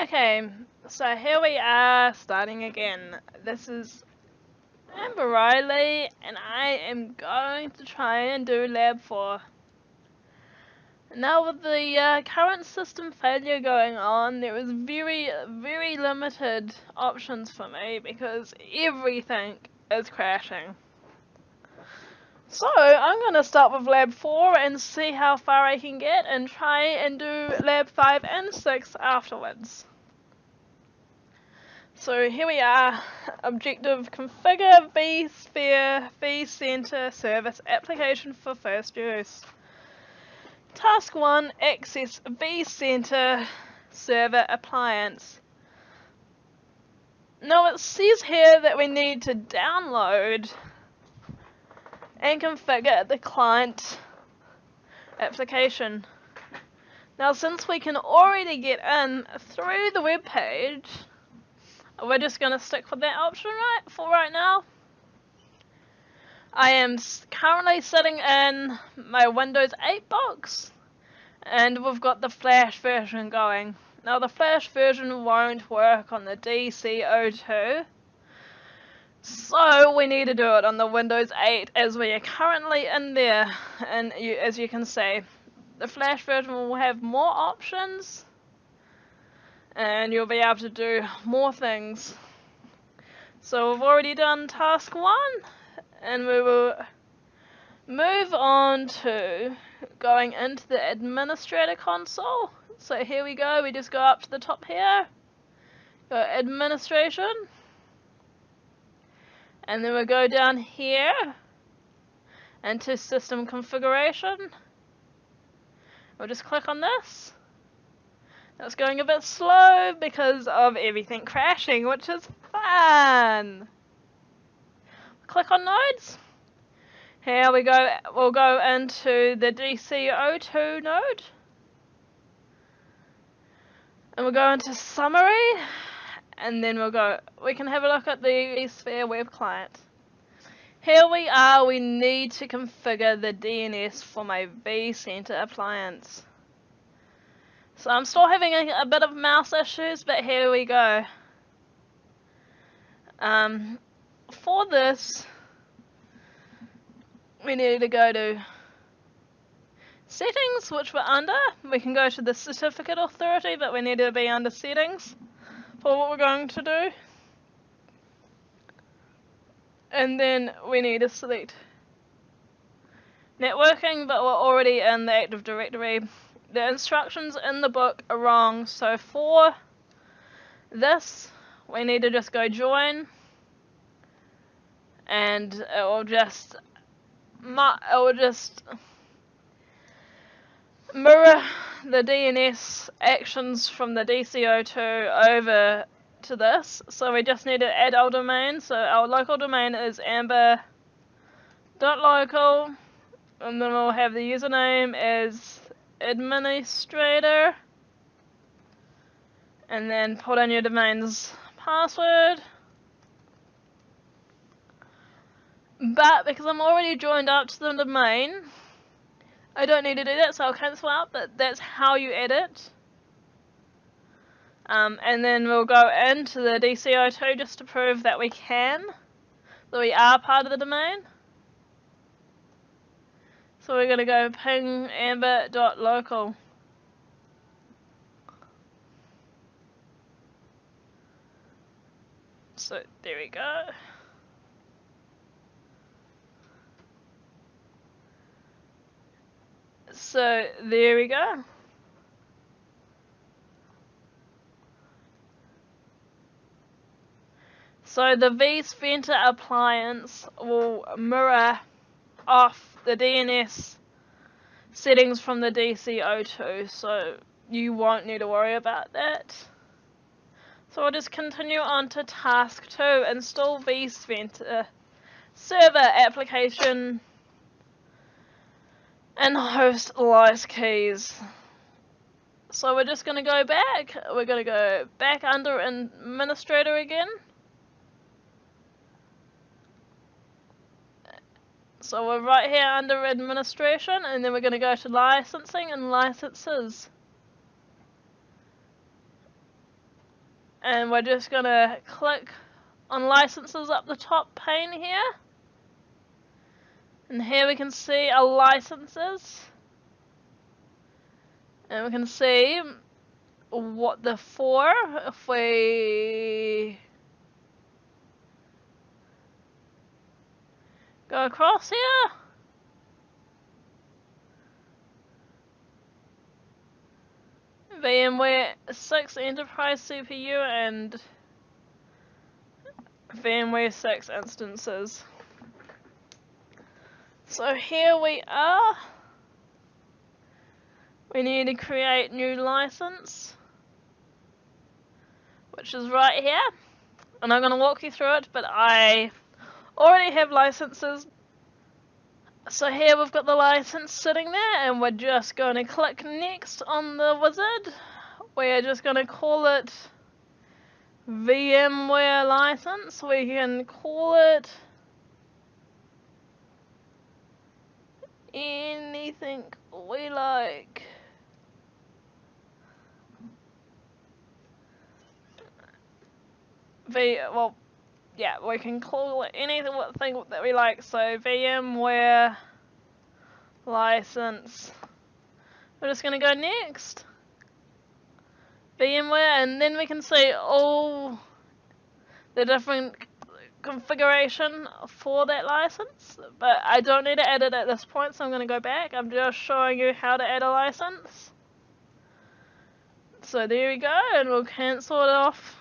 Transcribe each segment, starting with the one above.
Okay, so here we are starting again. This is Amber Riley, and I am going to try and do Lab 4. Now with the current system failure going on, there is very limited options for me because everything is crashing. So I'm going to start with Lab 4 and see how far I can get and try and do Lab 5 and 6 afterwards. So here we are, objective configure vSphere vCenter service application for first use. Task 1, access vCenter server appliance. Now it says here that we need to download and configure the client application. Now since we can already get in through the web page, we're just going to stick with that option for right now. I am currently sitting in my Windows 8 box, and we've got the Flash version going. Now the Flash version won't work on the DC02, so we need to do it on the Windows 8 as we are currently in there. And as you can see, the Flash version will have more options, and you'll be able to do more things. So we've already done task 1, and we will move on to going into the administrator console. So here we go, we just go up to the top here, go administration, and then we go down here into system configuration. We'll just click on this. It's going a bit slow because of everything crashing, which is fun. Click on nodes. Here we go, we'll go into the DC02 node. And we'll go into summary. And then we can have a look at the vSphere web client. Here we are, we need to configure the DNS for my vCenter appliance. So I'm still having a bit of mouse issues, but here we go. For this, we need to go to settings, which we're under. We can go to the certificate authority, but we need to be under settings for what we're going to do. And then we need to select networking, but we're already in the Active Directory. The instructions in the book are wrong, so for this, we need to just go join, and it will just mirror the DNS actions from the DC02 over to this. So we just need to add our domain. So our local domain is amber.local, and then we'll have the username as administrator, and then put in your domain's password. But because I'm already joined up to the domain, I don't need to do that, so I'll cancel out, but that's how you edit. And then we'll go into the DC02 just to prove that we are part of the domain. So we're going to go ping amber.local. So there we go. So there we go. So the vCenter appliance will mirror off the DNS settings from the DC02, so you won't need to worry about that. So we'll just continue on to task 2, install vCenter server application and host license keys. So we're just going to go back. We're going to go back under administrator again. So we're right here under administration, and then we're going to go to licensing and licenses. And we're just gonna click on licenses up the top pane here. And here we can see our licenses. And we can see what they're for. If we go across here, VMware 6 Enterprise CPU and VMware 6 instances. So here we are. We need to create new license, which is right here. And I'm going to walk you through it, but I already have licenses. So here we've got the license sitting there, and we're just going to click next on the wizard. We're just going to call it VMware license. We can call it anything we like. Well, yeah, we can call it anything that we like. So VMware license. We're just going to go next. VMware, and then we can see all the different configuration for that license. But I don't need to edit at this point, so I'm going to go back. I'm just showing you how to add a license. So there we go, and we'll cancel it off.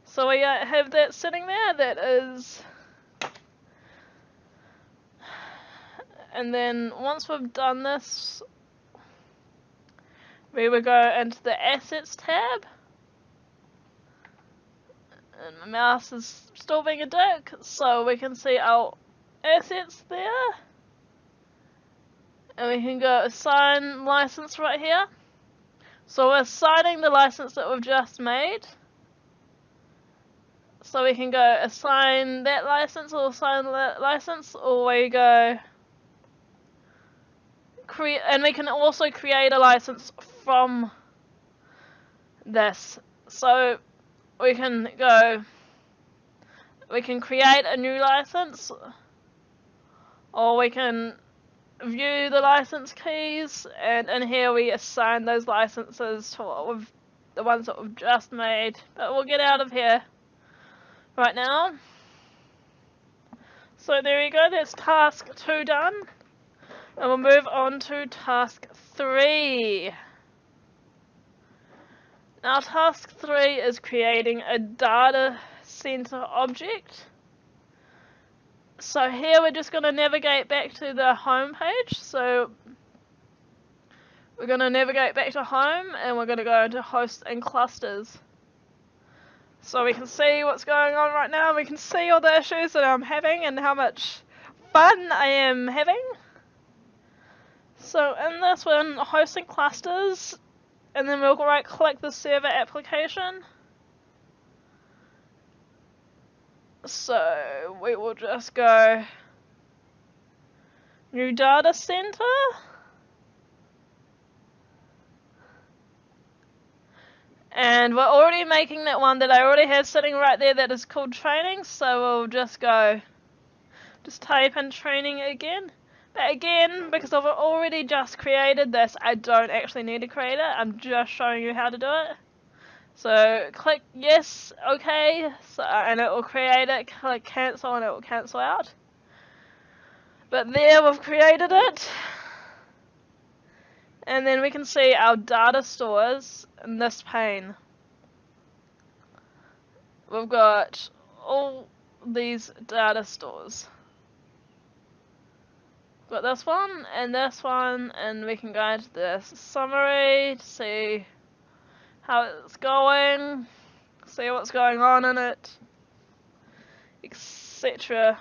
So we have that sitting there, that is, and then once we've done this, we will go into the Assets tab, and my mouse is still being a dick, so we can see our assets there, and we can go assign license right here. So we're assigning the license that we've just made. So we can go assign that license or assign that license, or we go create, and we can also create a license from this. So we can create a new license, or we can view the license keys, and in here we assign those licenses to the ones that we've just made. But we'll get out of here right now. So there you go, that's task 2 done. And we'll move on to task 3. Now task 3 is creating a data center object. So here we're just going to navigate back to the home page. So we're going to navigate back to home, and we're going to go into hosts and clusters. So we can see what's going on right now. We can see all the issues that I'm having and how much fun I am having. So in this one, hosting clusters, and then we'll right click the server application. So we will just go new data center. And we're already making that one that I already have sitting right there that is called training. So we'll just type in training again. But again, because I've already just created this, I don't actually need to create it. I'm just showing you how to do it. So click yes, okay, and it will create it. Click cancel and it will cancel out. But there, we've created it. And then we can see our data stores in this pane. We've got all these data stores. Got this one, and we can go into this summary to see how it's going, see what's going on in it, etc.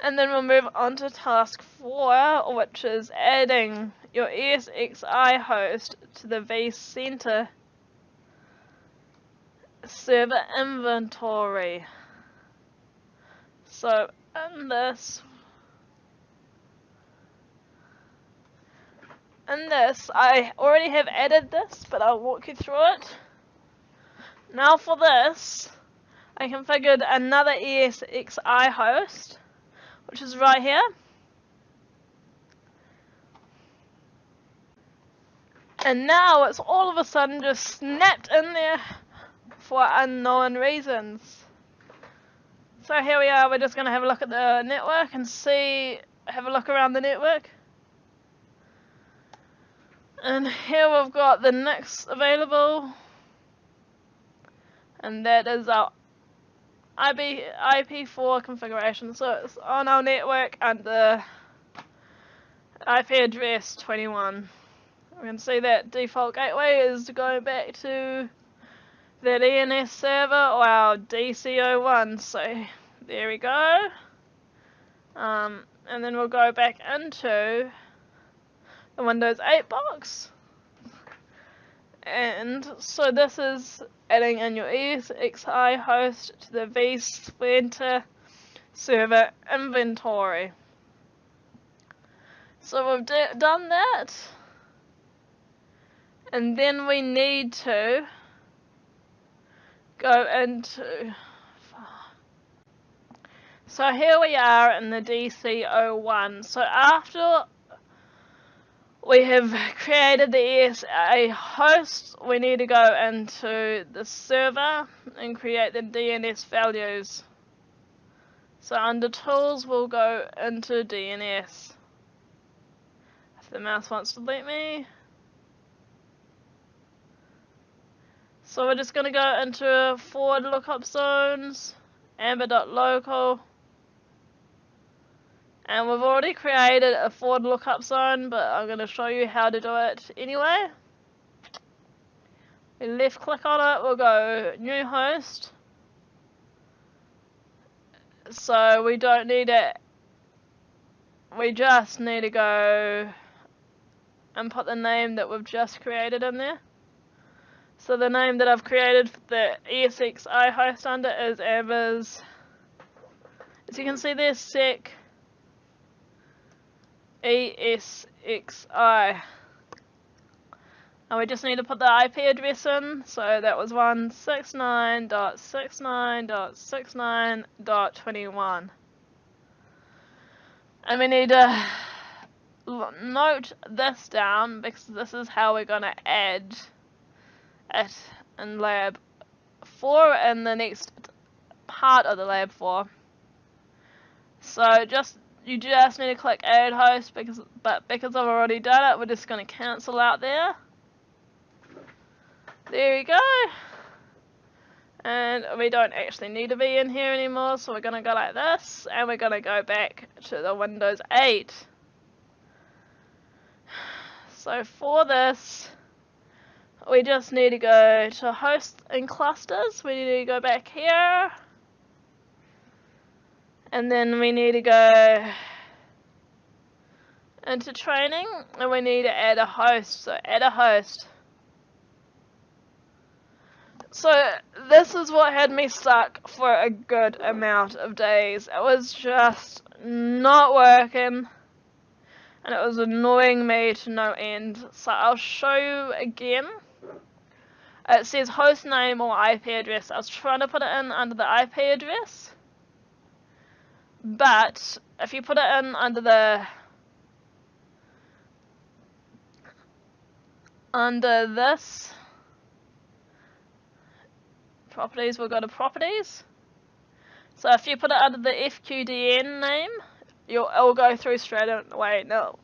And then we'll move on to task 4, which is adding your ESXi host to the vCenter server inventory. So in this, in this, I already have added this, but I'll walk you through it. Now for this, I configured another ESXi host, which is right here. And now it's all of a sudden just snapped in there for unknown reasons. So here we are, we're just going to have a look at the network and have a look around the network. And here we've got the NICs available. And that is our IP4 configuration. So it's on our network under IP address 21. We can see that default gateway is going back to that ENS server or our DC01. So there we go. And then we'll go back into the Windows 8 box. And so this is adding in your ESXi host to the vCenter server inventory. So we've done that. And then we need to go into... So here we are in the DC01. So after we have created the ESA host, we need to go into the server and create the DNS values. So under tools, we'll go into DNS. If the mouse wants to let me. So we're just going to go into forward lookup zones, amber.local. And we've already created a forward lookup zone, but I'm going to show you how to do it anyway. We left click on it, we'll go new host. So we don't need it, we just need to go and put the name that we've just created in there. So the name that I've created the ESXi host under is Amber's, as you can see there, sec ESXi. And we just need to put the IP address in, so that was 169.69.69.21. And we need to note this down because this is how we're going to add it in lab 4 and the next part of the lab 4. So you just need to click add host because I've already done it, we're just going to cancel out there. There we go. And we don't actually need to be in here anymore, so we're going to go like this, and we're going to go back to the Windows 8. So for this, we just need to go to host and clusters. We need to go back here. And then we need to go into training, and we need to add a host. So add a host. So this is what had me stuck for a good amount of days. It was just not working, and it was annoying me to no end. So I'll show you again. It says host name or IP address. I was trying to put it in under the IP address, but if you put it in under this properties, we'll go to properties. So if you put it under the FQDN name, it will go through straight away. Now,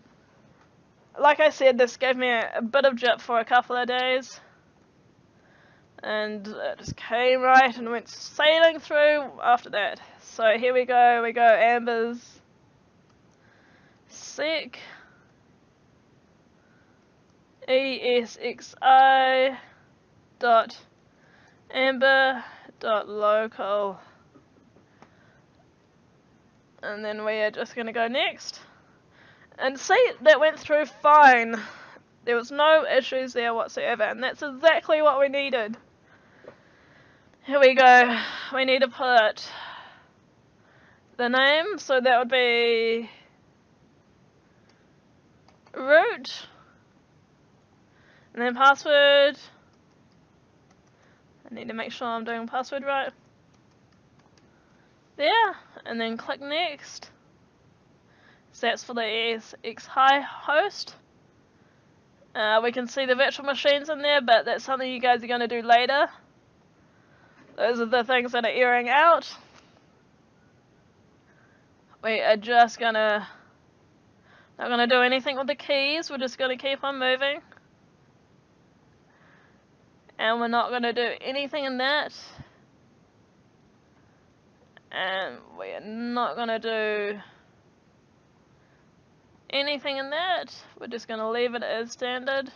like I said, this gave me a bit of jip for a couple of days, and it just came right and went sailing through after that. So here we go Amber's sec ESXi dot amber.local, and then we are just going to go next, and see, that went through fine. There was no issues there whatsoever, and that's exactly what we needed. Here we go, we need to put the name, so that would be root And then password. I need to make sure I'm doing password right. There, and then click next. So that's for the ESXi host. We can see the virtual machines in there, but that's something you guys are going to do later. Those are the things that are airing out. We are just not gonna do anything with the keys. We're just gonna keep on moving. And we're not gonna do anything in that. And we are not gonna do anything in that. We're just gonna leave it as standard.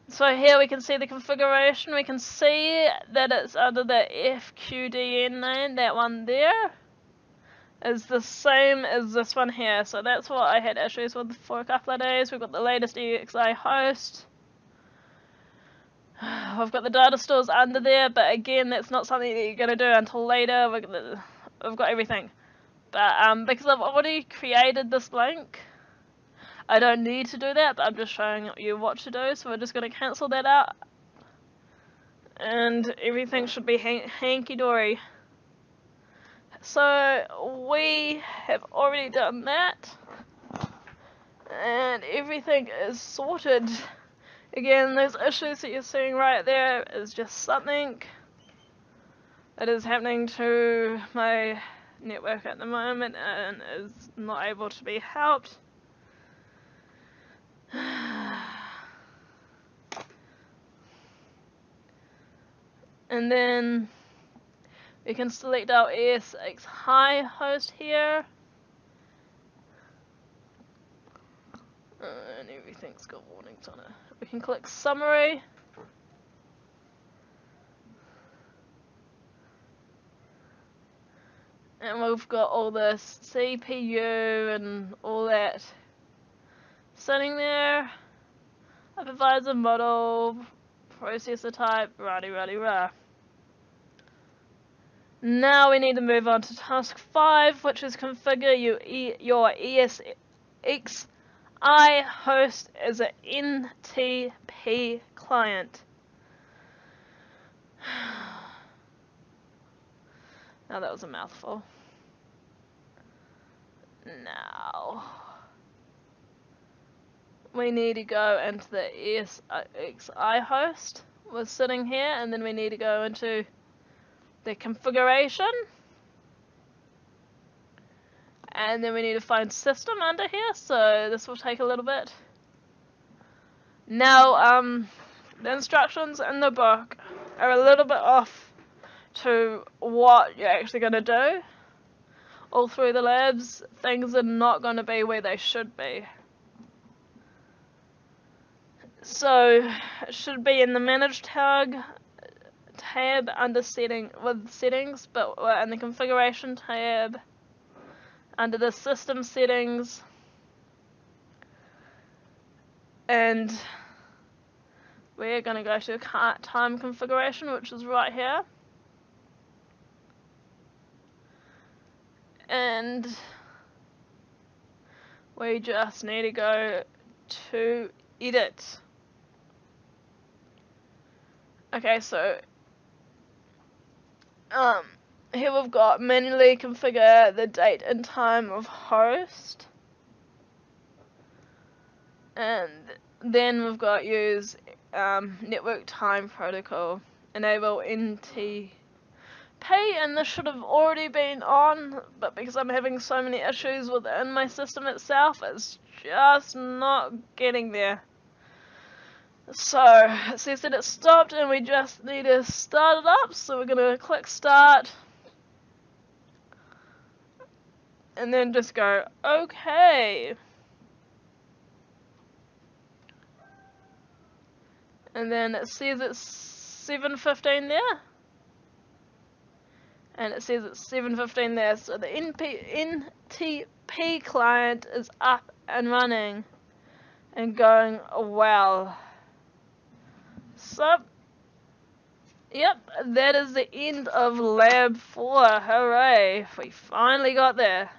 So here we can see the configuration. We can see that it's under the FQDN name. That one there is the same as this one here. So that's what I had issues with for a couple of days. We've got the latest EXI host. I've got the data stores under there, but again, that's not something that you're going to do until later. I've got everything. But because I've already created this link, I don't need to do that, but I'm just showing you what to do. So we're just going to cancel that out. And everything should be hanky-dory. So we have already done that. And everything is sorted. Again, those issues that you're seeing right there is just something that is happening to my network at the moment and is not able to be helped. And then we can select our ESXi host here. And everything's got warnings on it. We can click summary. And we've got all the CPU and all that sitting there. Hypervisor model, processor type, rah. Now we need to move on to task 5, which is configure your ESXi host as an NTP client. Now that was a mouthful. Now we need to go into the ESXi host. We're sitting here, and then we need to go into the configuration, and then we need to find system under here. So this will take a little bit. Now the instructions in the book are a little bit off to what you're actually going to do. All through the labs, things are not going to be where they should be. So it should be in the Manage tab under settings, but in the Configuration tab under the System Settings, and we're going to go to Time Configuration, which is right here. And we just need to go to edit. Okay, so here we've got manually configure the date and time of host, and then we've got use network time protocol, enable NTP. And this should have already been on, but because I'm having so many issues within my system itself, it's just not getting there. So it says that it stopped, and we just need to start it up. So we're going to click start, and then just go OK. And then it says it's 7:15 there. And it says it's 7:15 there, so the NTP client is up and running and going well. So, yep, that is the end of Lab 4. Hooray, we finally got there.